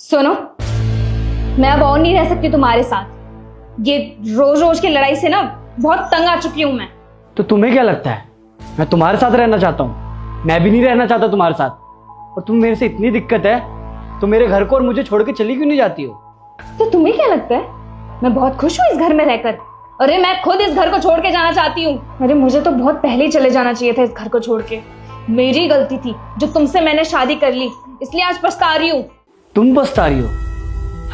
सुनो, मैं अब और नहीं रह सकती तुम्हारे साथ। ये रोज रोज की लड़ाई से ना बहुत तंग आ चुकी हूं मैं। तो तुम्हें क्या लगता है मैं तुम्हारे साथ रहना चाहता हूँ? मैं भी नहीं रहना चाहता तुम्हारे साथ। और तुम मेरे से इतनी दिक्कत है तो मेरे घर को और मुझे छोड़ के चली क्यों नहीं जाती हो? तो तुम्हें क्या लगता है मैं बहुत खुश हूँ इस घर में रहकर? अरे मैं खुद इस घर को छोड़ के जाना चाहती हूँ। अरे मुझे तो बहुत पहले ही चले जाना चाहिए था इस घर को छोड़ के। मेरी गलती थी जो तुमसे मैंने शादी कर ली, इसलिए आज पछता रही हूँ। तुम पछता रही हो?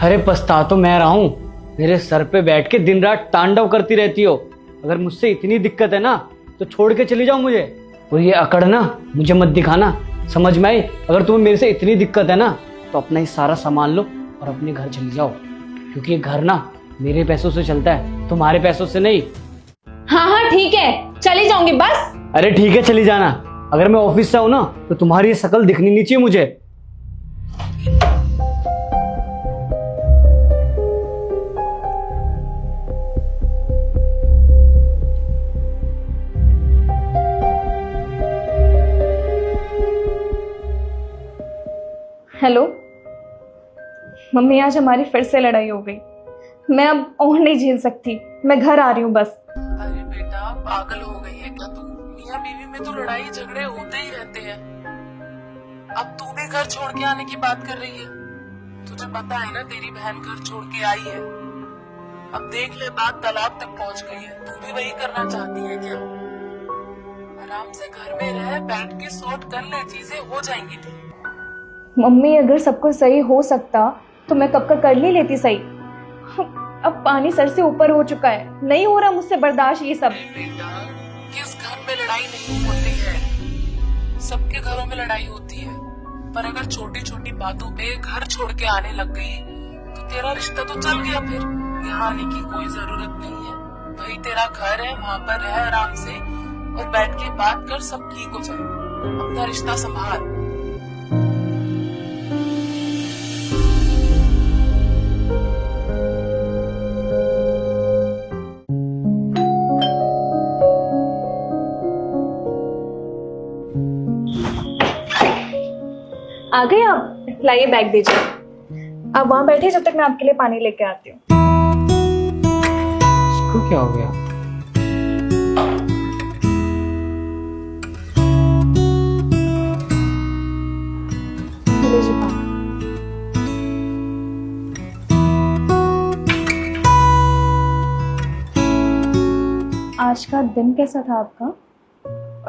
अरे पछता तो मैं रहा हूँ। मेरे सर पे बैठ के दिन रात तांडव करती रहती हो। अगर मुझसे इतनी दिक्कत है ना तो छोड़ के चली जाओ मुझे। और ये अकड़ ना मुझे मत दिखाना, समझ में आई? अगर तुम्हें मेरे से इतनी दिक्कत है ना तो अपना ही सारा सामान लो और अपने घर चली जाओ, क्योंकि ये घर ना मेरे पैसों से चलता है, तुम्हारे पैसों से नहीं। हाँ हाँ ठीक है, चली जाऊंगी बस। अरे ठीक है चली जाना। अगर मैं ऑफिस से हूं ना तो तुम्हारी ये शक्ल दिखनी नहीं चाहिए मुझे। हेलो मम्मी, आज हमारी फिर से लड़ाई हो गई। मैं अब और नहीं झेल सकती, मैं घर आ रही हूँ बस। अरे बेटा, पागल हो गई है क्या तू? मियां बीवी में तो लड़ाई झगड़े होते ही रहते हैं। अब तू भी घर छोड़ के आने की बात कर रही है? तुझे पता है ना तेरी बहन घर छोड़ के आई है। अब देख ले, बात तलाक तक पहुंच गई है। तू भी वही करना चाहती है क्या? आराम से घर में रह, बैठ के सॉर्ट कर ले, चीजें हो जाएंगी ठीक। मम्मी अगर सब कुछ सही हो सकता तो मैं कब का कर ही लेती सही। अब पानी सर से ऊपर हो चुका है, नहीं हो रहा मुझसे बर्दाश्त ये सब। बेटा, किस घर में लड़ाई नहीं होती है? सबके घरों में लड़ाई होती है, पर अगर छोटी छोटी बातों पे घर छोड़ के आने लग गई तो तेरा रिश्ता तो चल गया। फिर यहाँ आने की कोई जरूरत नहीं है। भाई तेरा घर है, वहाँ पर रह आराम से और बैठ के बात कर, सब ठीक हो जाएगा। अपना रिश्ता संभाल। आ गए आप? लाइए बैग दीजिए। आप वहां बैठे जब तक मैं आपके लिए पानी लेके आती हूँ। इसको क्या हो गया? लीजिए पानी। आज का दिन कैसा था आपका?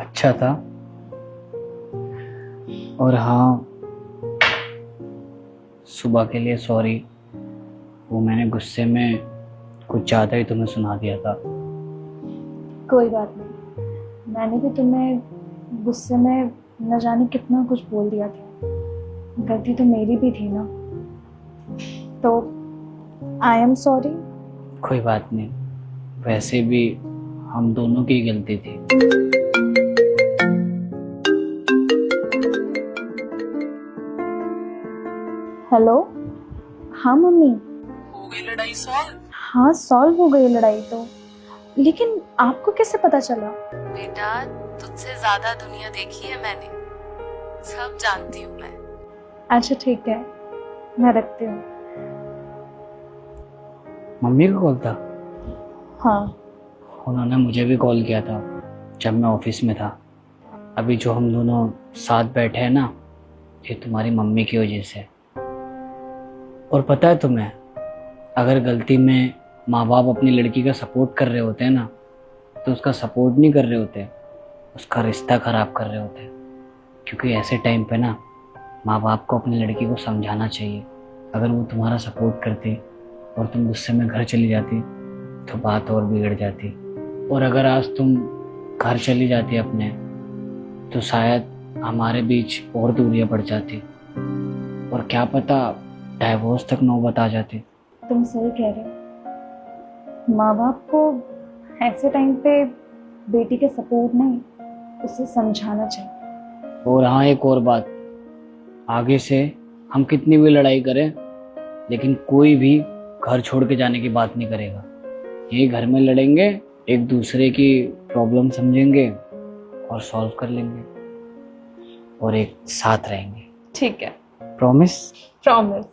अच्छा था। और हाँ, सुबह के लिए सॉरी। वो मैंने गुस्से में कुछ ज़्यादा ही तुम्हें सुना दिया था। कोई बात नहीं, मैंने भी तुम्हें गुस्से में न जाने कितना कुछ बोल दिया था। गलती तो मेरी भी थी ना, तो आई एम सॉरी। कोई बात नहीं, वैसे भी हम दोनों की गलती थी। हेलो। हाँ मम्मी। हो गई लड़ाई सॉल्व? हाँ सॉल्व हो गई लड़ाई तो, लेकिन आपको कैसे पता चला? बेटा, तुझसे ज्यादा दुनिया देखी है मैंने, सब जानती हूँ मैं। अच्छा ठीक है, मैं रखती हूँ। मम्मी का कॉल था? हाँ। उन्होंने मुझे भी कॉल किया था जब मैं ऑफिस में था। अभी जो हम दोनों साथ बैठे हैं ना, ये तुम्हारी मम्मी की वजह से। और पता है तुम्हें, अगर गलती में माँ बाप अपनी लड़की का सपोर्ट कर रहे होते हैं ना तो उसका सपोर्ट नहीं कर रहे होते, उसका रिश्ता खराब कर रहे होते हैं। क्योंकि ऐसे टाइम पे ना माँ बाप को अपनी लड़की को समझाना चाहिए। अगर वो तुम्हारा सपोर्ट करते और तुम गुस्से में घर चली जाती तो बात और बिगड़ जाती। और अगर आज तुम घर चली जाती अपने तो शायद हमारे बीच और दूरियां बढ़ जाती, और क्या पता डाइवोर्स तक नौबत आ जाती। तुम सही कह रहे हो। माँ बाप को ऐसे टाइम पे बेटी के सपोर्ट नहीं, उसे समझाना चाहिए। और हाँ, एक और बात, आगे से हम कितनी भी लड़ाई करें लेकिन कोई भी घर छोड़ के जाने की बात नहीं करेगा। ये घर में लड़ेंगे, एक दूसरे की प्रॉब्लम समझेंगे और सॉल्व कर लेंगे और एक साथ रहेंगे। ठीक है, प्रॉमिस? प्रॉमिस।